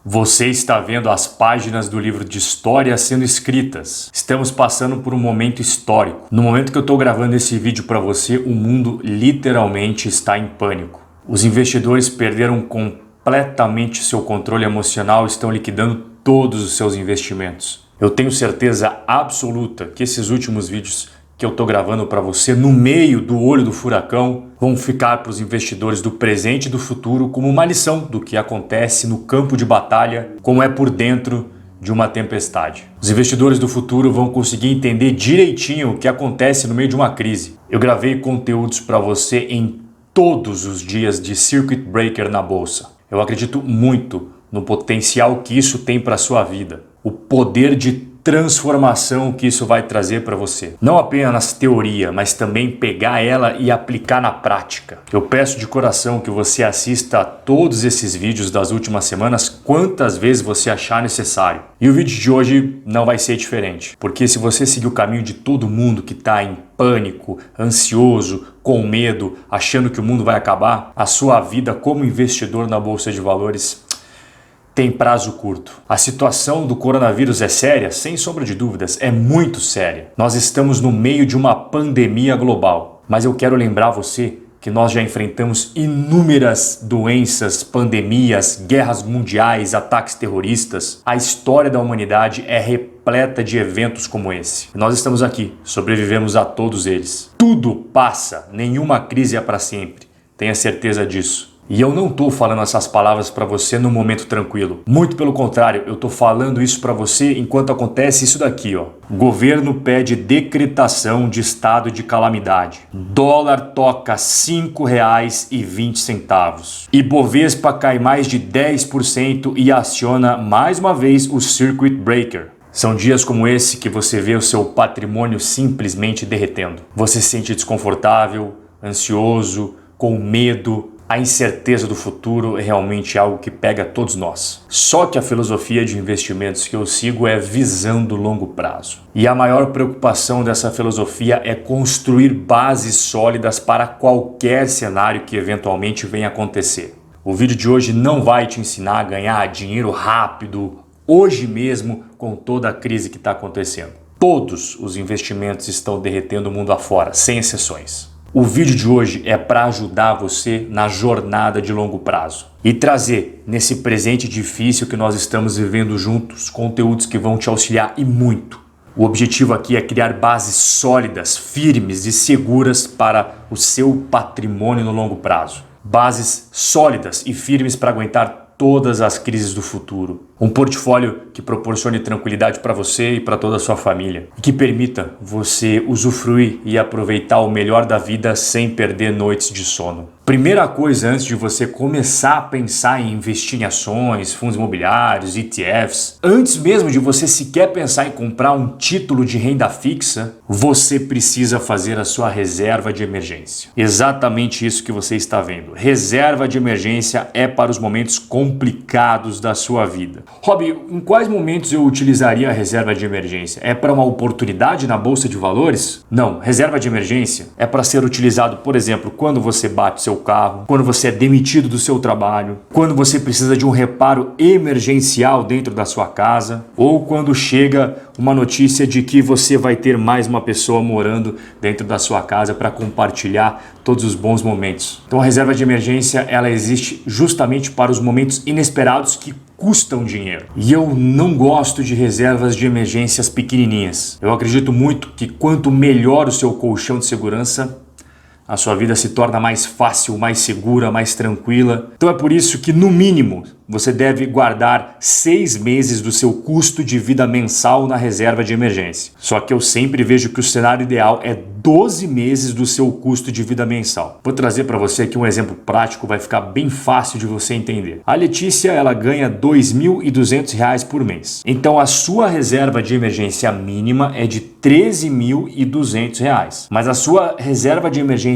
Você está vendo as páginas do livro de história sendo escritas. Estamos passando por um momento histórico. No momento que eu estou gravando esse vídeo para você, o mundo literalmente está em pânico. Os investidores perderam completamente seu controle emocional e estão liquidando todos os seus investimentos. Eu tenho certeza absoluta que esses últimos vídeos que eu estou gravando para você no meio do olho do furacão vão ficar para os investidores do presente e do futuro como uma lição do que acontece no campo de batalha, como é por dentro de uma tempestade. Os investidores do futuro vão conseguir entender direitinho o que acontece no meio de uma crise. Eu gravei conteúdos para você em todos os dias de Circuit Breaker na bolsa. Eu acredito muito no potencial que isso tem para a sua vida, o poder de transformação que isso vai trazer para você. Não apenas teoria, mas também pegar ela e aplicar na prática. Eu peço de coração que você assista a todos esses vídeos das últimas semanas quantas vezes você achar necessário. E o vídeo de hoje não vai ser diferente, porque se você seguir o caminho de todo mundo que está em pânico, ansioso, com medo, achando que o mundo vai acabar, a sua vida como investidor na bolsa de valores tem prazo curto. A situação do coronavírus é séria? Sem sombra de dúvidas, é muito séria. Nós estamos no meio de uma pandemia global, mas eu quero lembrar você que nós já enfrentamos inúmeras doenças, pandemias, guerras mundiais, ataques terroristas. A história da humanidade é repleta de eventos como esse. Nós estamos aqui, sobrevivemos a todos eles. Tudo passa, nenhuma crise é para sempre. Tenha certeza disso. E eu não estou falando essas palavras para você no momento tranquilo. Muito pelo contrário, eu estou falando isso para você enquanto acontece isso daqui, ó. O governo pede decretação de estado de calamidade. Dólar toca R$ 5,20. Ibovespa cai mais de 10% e aciona mais uma vez o Circuit Breaker. São dias como esse que você vê o seu patrimônio simplesmente derretendo. Você se sente desconfortável, ansioso, com medo. A incerteza do futuro é realmente algo que pega todos nós. Só que a filosofia de investimentos que eu sigo é visando longo prazo. E a maior preocupação dessa filosofia é construir bases sólidas para qualquer cenário que eventualmente venha acontecer. O vídeo de hoje não vai te ensinar a ganhar dinheiro rápido, hoje mesmo, com toda a crise que está acontecendo. Todos os investimentos estão derretendo o mundo afora, sem exceções. O vídeo de hoje é para ajudar você na jornada de longo prazo e trazer nesse presente difícil que nós estamos vivendo juntos conteúdos que vão te auxiliar e muito. O objetivo aqui é criar bases sólidas, firmes e seguras para o seu patrimônio no longo prazo. Bases sólidas e firmes para aguentar todas as crises do futuro. Um portfólio que proporcione tranquilidade para você e para toda a sua família. E que permita você usufruir e aproveitar o melhor da vida sem perder noites de sono. Primeira coisa antes de você começar a pensar em investir em ações, fundos imobiliários, ETFs, antes mesmo de você sequer pensar em comprar um título de renda fixa, você precisa fazer a sua reserva de emergência. Exatamente isso que você está vendo. Reserva de emergência é para os momentos complicados da sua vida. Rob, em quais momentos eu utilizaria a reserva de emergência? É para uma oportunidade na bolsa de valores? Não, reserva de emergência é para ser utilizado, por exemplo, quando você bate seu carro, quando você é demitido do seu trabalho, quando você precisa de um reparo emergencial dentro da sua casa, ou quando chega uma notícia de que você vai ter mais uma pessoa morando dentro da sua casa para compartilhar todos os bons momentos. Então a reserva de emergência, ela existe justamente para os momentos inesperados que custam dinheiro. E eu não gosto de reservas de emergências pequenininhas. Eu acredito muito que quanto melhor o seu colchão de segurança, a sua vida se torna mais fácil, mais segura, mais tranquila. Então é por isso que, no mínimo, você deve guardar 6 meses do seu custo de vida mensal na reserva de emergência. Só que eu sempre vejo que o cenário ideal é 12 meses do seu custo de vida mensal. Vou trazer para você aqui um exemplo prático, vai ficar bem fácil de você entender. A Letícia, ela ganha R$ 2.200 por mês. Então a sua reserva de emergência mínima é de R$ 13.200. Mas a sua reserva de emergência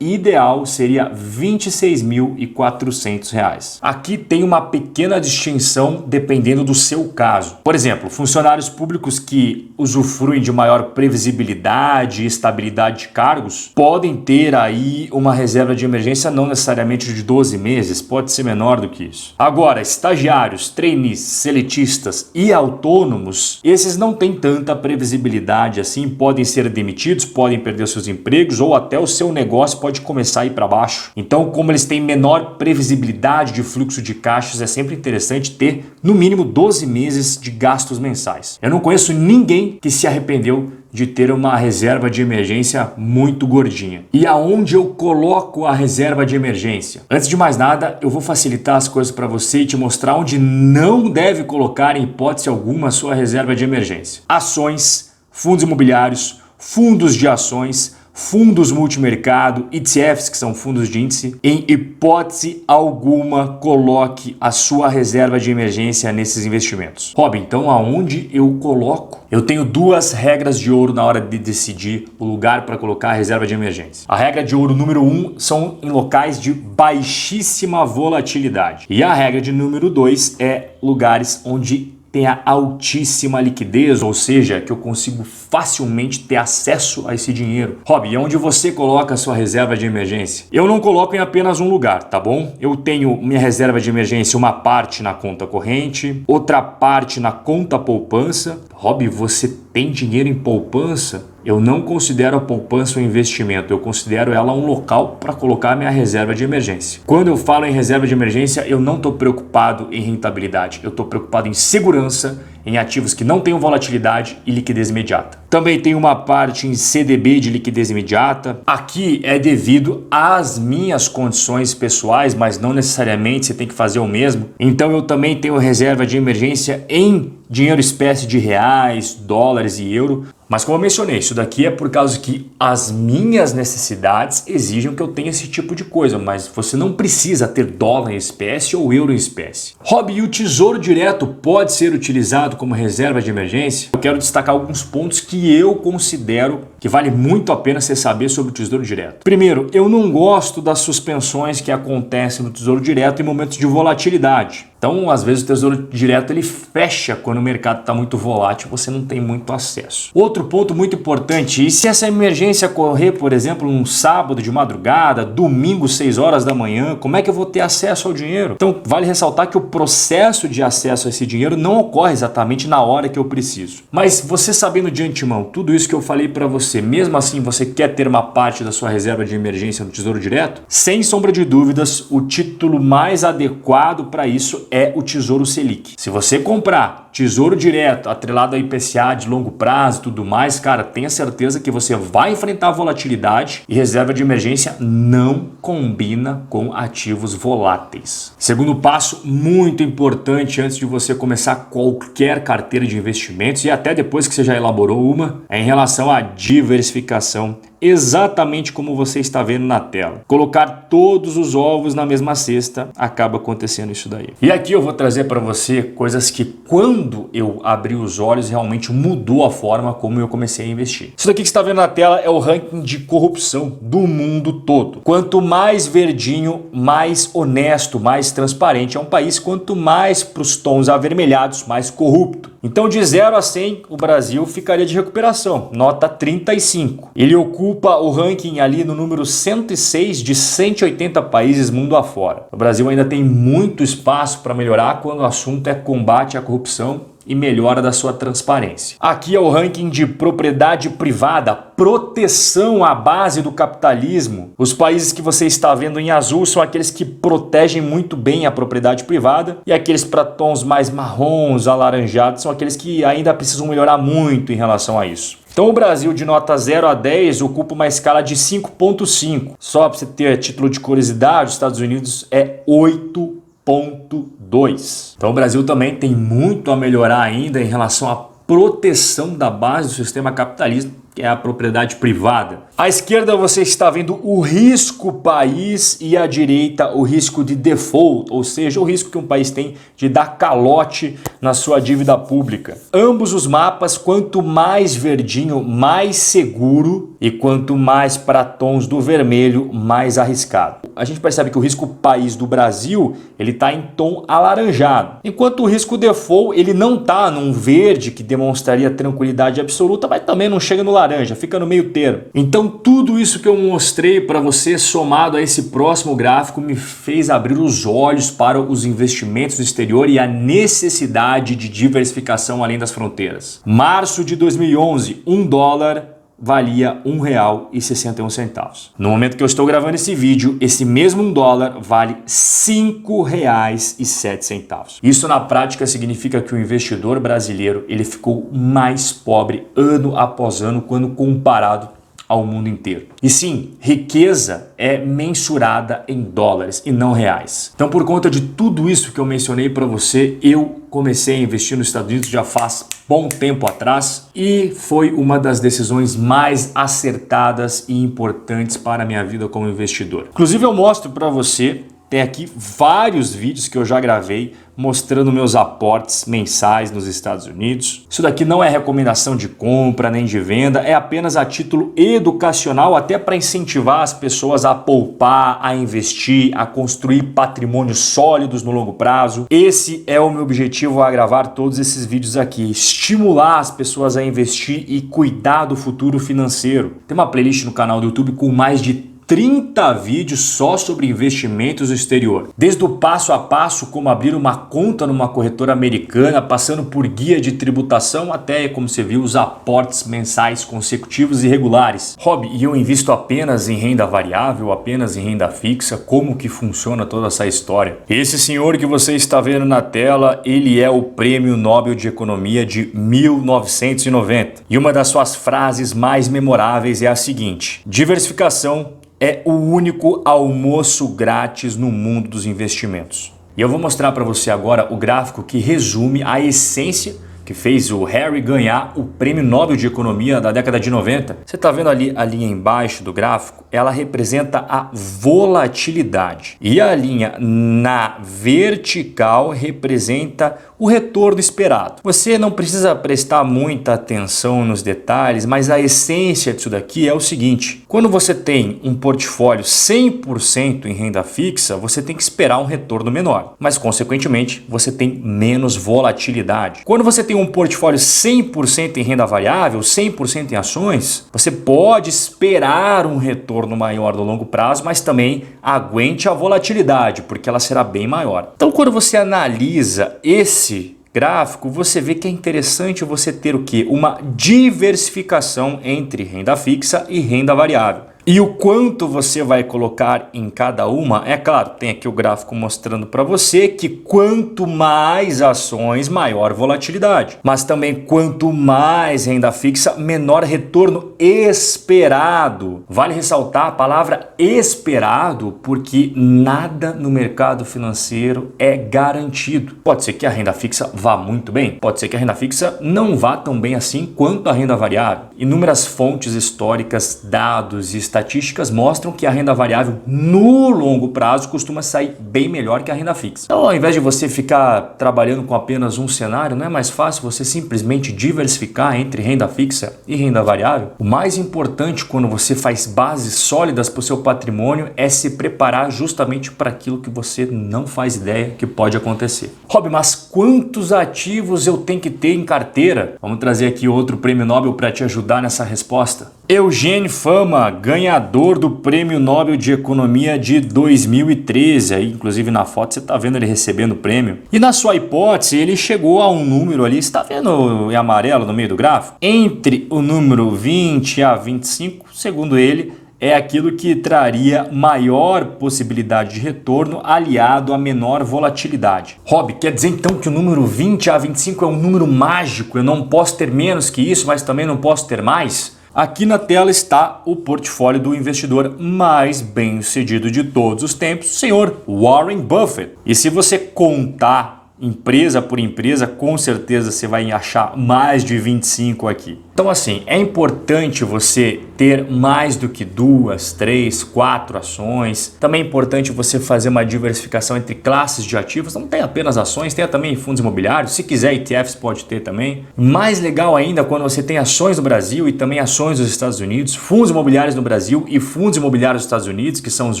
ideal seria R$ 26.400. Aqui tem uma pequena distinção dependendo do seu caso. Por exemplo, funcionários públicos que usufruem de maior previsibilidade e estabilidade de cargos podem ter aí uma reserva de emergência não necessariamente de 12 meses, pode ser menor do que isso. Agora, estagiários, trainees, seletistas e autônomos, esses não têm tanta previsibilidade assim, podem ser demitidos, podem perder seus empregos ou até o seu negócio pode começar a ir para baixo. Então, como eles têm menor previsibilidade de fluxo de caixas, é sempre interessante ter no mínimo 12 meses de gastos mensais. Eu não conheço ninguém que se arrependeu de ter uma reserva de emergência muito gordinha. E aonde eu coloco a reserva de emergência? Antes de mais nada, eu vou facilitar as coisas para você e te mostrar onde não deve colocar em hipótese alguma a sua reserva de emergência. Ações, fundos imobiliários, fundos de ações, fundos multimercado, ETFs, que são fundos de índice, em hipótese alguma coloque a sua reserva de emergência nesses investimentos. Rob, então aonde eu coloco? Eu tenho duas regras de ouro na hora de decidir o lugar para colocar a reserva de emergência. A regra de ouro número 1 são em locais de baixíssima volatilidade. E a regra de número 2 é lugares onde tenha altíssima liquidez, ou seja, que eu consigo facilmente ter acesso a esse dinheiro. Rob, e onde você coloca a sua reserva de emergência? Eu não coloco em apenas um lugar, tá bom? Eu tenho minha reserva de emergência, uma parte na conta corrente, outra parte na conta poupança. Rob, você tem dinheiro em poupança? Eu não considero a poupança um investimento, eu considero ela um local para colocar a minha reserva de emergência. Quando eu falo em reserva de emergência, eu não estou preocupado em rentabilidade, eu estou preocupado em segurança, em ativos que não tenham volatilidade e liquidez imediata. Também tem uma parte em CDB de liquidez imediata. Aqui é devido às minhas condições pessoais, mas não necessariamente você tem que fazer o mesmo. Então eu também tenho reserva de emergência em dinheiro espécie de reais, dólares e euro. Mas como eu mencionei, isso daqui é por causa que as minhas necessidades exigem que eu tenha esse tipo de coisa, mas você não precisa ter dólar em espécie ou euro em espécie. Rob, e o Tesouro Direto pode ser utilizado como reserva de emergência? Eu quero destacar alguns pontos que eu considero que vale muito a pena você saber sobre o Tesouro Direto. Primeiro, eu não gosto das suspensões que acontecem no Tesouro Direto em momentos de volatilidade. Então, às vezes o Tesouro Direto ele fecha quando o mercado está muito volátil, você não tem muito acesso. Outro ponto muito importante, e se essa emergência ocorrer, por exemplo, um sábado de madrugada, domingo, 6 horas da manhã, como é que eu vou ter acesso ao dinheiro? Então, vale ressaltar que o processo de acesso a esse dinheiro não ocorre exatamente na hora que eu preciso. Mas você sabendo de antemão tudo isso que eu falei para você, mesmo assim você quer ter uma parte da sua reserva de emergência no Tesouro Direto? Sem sombra de dúvidas, o título mais adequado para isso é o Tesouro Selic. Se você comprar Tesouro Direto atrelado a IPCA de longo prazo e tudo mais, cara, tenha certeza que você vai enfrentar a volatilidade e reserva de emergência não combina com ativos voláteis. Segundo passo muito importante antes de você começar qualquer carteira de investimentos e até depois que você já elaborou uma, é em relação à diversificação, exatamente como você está vendo na tela. Colocar todos os ovos na mesma cesta, acaba acontecendo isso daí. E aqui eu vou trazer para você coisas que quando eu abri os olhos realmente mudou a forma como eu comecei a investir. Isso daqui que você está vendo na tela é o ranking de corrupção do mundo todo. Quanto mais verdinho, mais honesto, mais transparente é um país, quanto mais para os tons avermelhados, mais corrupto. Então de 0 a 100 o Brasil ficaria de recuperação, nota 35. Ele ocupa o ranking ali no número 106 de 180 países mundo afora. O Brasil ainda tem muito espaço para melhorar quando o assunto é combate à corrupção e melhora da sua transparência. Aqui é o ranking de propriedade privada, proteção à base do capitalismo. Os países que você está vendo em azul são aqueles que protegem muito bem a propriedade privada e aqueles para tons mais marrons, alaranjados, são aqueles que ainda precisam melhorar muito em relação a isso. Então o Brasil de nota 0 a 10 ocupa uma escala de 5.5. Só para você ter título de curiosidade, os Estados Unidos é 8.2. Então o Brasil também tem muito a melhorar ainda em relação à proteção da base do sistema capitalista, que é a propriedade privada. À esquerda você está vendo o risco país e à direita o risco de default, ou seja, o risco que um país tem de dar calote na sua dívida pública. Ambos os mapas, quanto mais verdinho, mais seguro, e quanto mais para tons do vermelho, mais arriscado. A gente percebe que o risco país do Brasil ele está em tom alaranjado, enquanto o risco default ele não está num verde que demonstraria tranquilidade absoluta, mas também não chega no laranja, fica no meio termo. Então tudo isso que eu mostrei para você, somado a esse próximo gráfico, me fez abrir os olhos para os investimentos no exterior e a necessidade de diversificação além das fronteiras. Março de 2011, $1 valia R$ 1,61. No momento que eu estou gravando esse vídeo, esse mesmo $1 vale R$ 5,07. Isso na prática significa que o investidor brasileiro ele ficou mais pobre ano após ano quando comparado ao mundo inteiro. E sim, riqueza é mensurada em dólares e não reais. Então, por conta de tudo isso que eu mencionei para você, eu comecei a investir nos Estados Unidos já faz bom tempo atrás e foi uma das decisões mais acertadas e importantes para a minha vida como investidor. Inclusive, eu mostro para você, tem aqui vários vídeos que eu já gravei mostrando meus aportes mensais nos Estados Unidos. Isso daqui não é recomendação de compra nem de venda, é apenas a título educacional, até para incentivar as pessoas a poupar, a investir, a construir patrimônios sólidos no longo prazo. Esse é o meu objetivo a gravar todos esses vídeos aqui, estimular as pessoas a investir e cuidar do futuro financeiro. Tem uma playlist no canal do YouTube com mais de 30 vídeos só sobre investimentos no exterior. Desde o passo a passo, como abrir uma conta numa corretora americana, passando por guia de tributação, até, como você viu, os aportes mensais consecutivos e regulares. Rob, e eu invisto apenas em renda variável, apenas em renda fixa? Como que funciona toda essa história? Esse senhor que você está vendo na tela, ele é o Prêmio Nobel de Economia de 1990. E uma das suas frases mais memoráveis é a seguinte: diversificação é o único almoço grátis no mundo dos investimentos. E eu vou mostrar para você agora o gráfico que resume a essência que fez o Harry ganhar o Prêmio Nobel de Economia da década de 90. Você está vendo ali a linha embaixo do gráfico? Ela representa a volatilidade. E a linha na vertical representa o retorno esperado. Você não precisa prestar muita atenção nos detalhes, mas a essência disso daqui é o seguinte: quando você tem um portfólio 100% em renda fixa, você tem que esperar um retorno menor, mas consequentemente você tem menos volatilidade. Quando você tem um portfólio 100% em renda variável, 100% em ações, você pode esperar um retorno maior no longo prazo, mas também aguente a volatilidade, porque ela será bem maior. Então, quando você analisa esse gráfico, você vê que é interessante você ter o quê? Uma diversificação entre renda fixa e renda variável. E o quanto você vai colocar em cada uma, é claro, tem aqui o gráfico mostrando para você que quanto mais ações, maior volatilidade. Mas também quanto mais renda fixa, menor retorno esperado. Vale ressaltar a palavra esperado, porque nada no mercado financeiro é garantido. Pode ser que a renda fixa vá muito bem, pode ser que a renda fixa não vá tão bem assim quanto a renda variável. Inúmeras fontes históricas, dados e estatísticas mostram que a renda variável no longo prazo costuma sair bem melhor que a renda fixa. Então, ao invés de você ficar trabalhando com apenas um cenário, não é mais fácil você simplesmente diversificar entre renda fixa e renda variável? O mais importante quando você faz bases sólidas para o seu patrimônio é se preparar justamente para aquilo que você não faz ideia que pode acontecer. Rob, mas quantos ativos eu tenho que ter em carteira? Vamos trazer aqui outro prêmio Nobel para te ajudar nessa resposta. Eugene Fama, ganhador do Prêmio Nobel de Economia de 2013. Aí, inclusive na foto você está vendo ele recebendo o prêmio. E na sua hipótese ele chegou a um número ali, você está vendo em amarelo no meio do gráfico? Entre o número 20 a 25, segundo ele, é aquilo que traria maior possibilidade de retorno aliado a menor volatilidade. Rob, quer dizer então que o número 20 a 25 é um número mágico? Eu não posso ter menos que isso, mas também não posso ter mais? Aqui na tela está o portfólio do investidor mais bem-sucedido de todos os tempos, o senhor Warren Buffett. E se você contar empresa por empresa, com certeza você vai achar mais de 25 aqui. Então assim, é importante você ter mais do que 2, 3, 4 ações. Também é importante você fazer uma diversificação entre classes de ativos. Não tem apenas ações, tem também fundos imobiliários. Se quiser ETFs pode ter também. Mais legal ainda quando você tem ações no Brasil e também ações nos Estados Unidos, fundos imobiliários no Brasil e fundos imobiliários nos Estados Unidos, que são os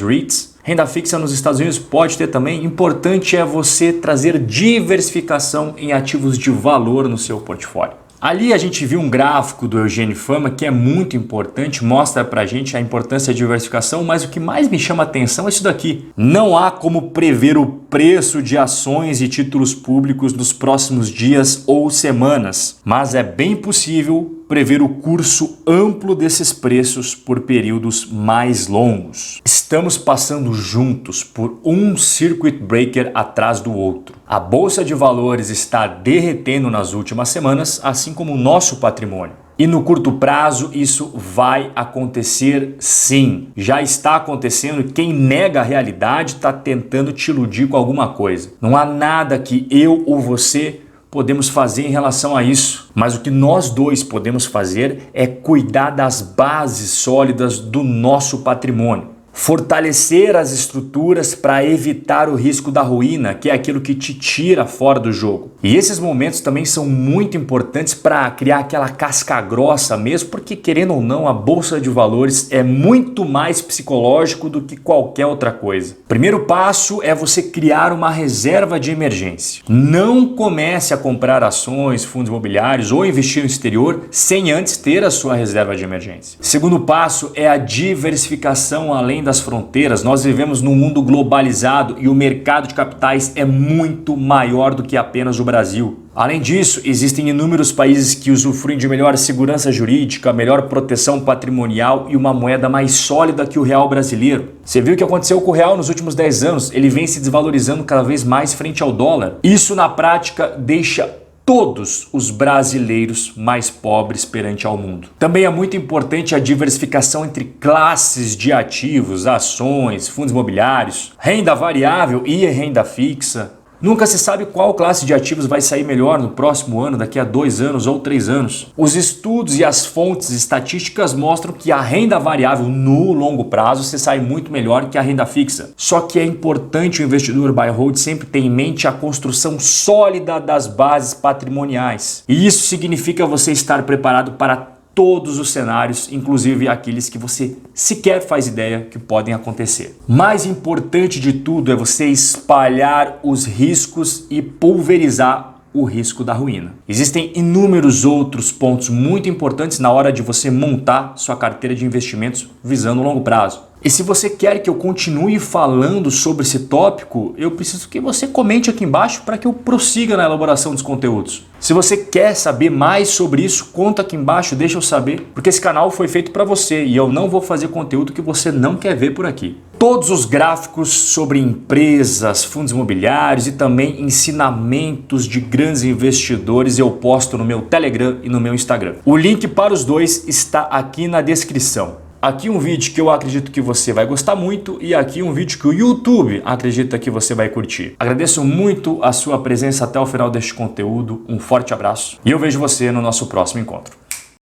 REITs. Renda fixa nos Estados Unidos pode ter também. Importante é você trazer diversificação em ativos de valor no seu portfólio. Ali a gente viu um gráfico do Eugênio Fama que é muito importante, mostra pra gente a importância da diversificação, mas o que mais me chama a atenção é isso daqui. Não há como prever o preço de ações e títulos públicos nos próximos dias ou semanas, mas é bem possível prever o curso amplo desses preços por períodos mais longos. Estamos passando juntos por um circuit breaker atrás do outro. A bolsa de valores está derretendo nas últimas semanas, assim como o nosso patrimônio. E no curto prazo isso vai acontecer sim. Já está acontecendo e quem nega a realidade está tentando te iludir com alguma coisa. Não há nada que eu ou você podemos fazer em relação a isso, mas o que nós dois podemos fazer é cuidar das bases sólidas do nosso patrimônio. Fortalecer as estruturas para evitar o risco da ruína, que é aquilo que te tira fora do jogo. E esses momentos também são muito importantes para criar aquela casca grossa mesmo, porque querendo ou não, a bolsa de valores é muito mais psicológico do que qualquer outra coisa. Primeiro passo é você criar uma reserva de emergência. Não comece a comprar ações, fundos imobiliários ou investir no exterior sem antes ter a sua reserva de emergência. Segundo passo é a diversificação além das fronteiras. Nós vivemos num mundo globalizado e o mercado de capitais é muito maior do que apenas o Brasil. Além disso, existem inúmeros países que usufruem de melhor segurança jurídica, melhor proteção patrimonial e uma moeda mais sólida que o real brasileiro. Você viu o que aconteceu com o real nos últimos 10 anos? Ele vem se desvalorizando cada vez mais frente ao dólar. Isso na prática deixa todos os brasileiros mais pobres perante ao mundo. Também é muito importante a diversificação entre classes de ativos, ações, fundos imobiliários, renda variável e renda fixa. Nunca se sabe qual classe de ativos vai sair melhor no próximo ano, daqui a 2 anos ou 3 anos. Os estudos e as fontes estatísticas mostram que a renda variável no longo prazo se sai muito melhor que a renda fixa. Só que é importante o investidor buy and hold sempre ter em mente a construção sólida das bases patrimoniais. E isso significa você estar preparado para todos os cenários, inclusive aqueles que você sequer faz ideia que podem acontecer. Mais importante de tudo é você espalhar os riscos e pulverizar o risco da ruína. Existem inúmeros outros pontos muito importantes na hora de você montar sua carteira de investimentos visando o longo prazo. E se você quer que eu continue falando sobre esse tópico, eu preciso que você comente aqui embaixo para que eu prossiga na elaboração dos conteúdos. Se você quer saber mais sobre isso, conta aqui embaixo, deixa eu saber, porque esse canal foi feito para você e eu não vou fazer conteúdo que você não quer ver por aqui. Todos os gráficos sobre empresas, fundos imobiliários e também ensinamentos de grandes investidores eu posto no meu Telegram e no meu Instagram. O link para os dois está aqui na descrição. Aqui um vídeo que eu acredito que você vai gostar muito e aqui um vídeo que o YouTube acredita que você vai curtir. Agradeço muito a sua presença até o final deste conteúdo, um forte abraço e eu vejo você no nosso próximo encontro.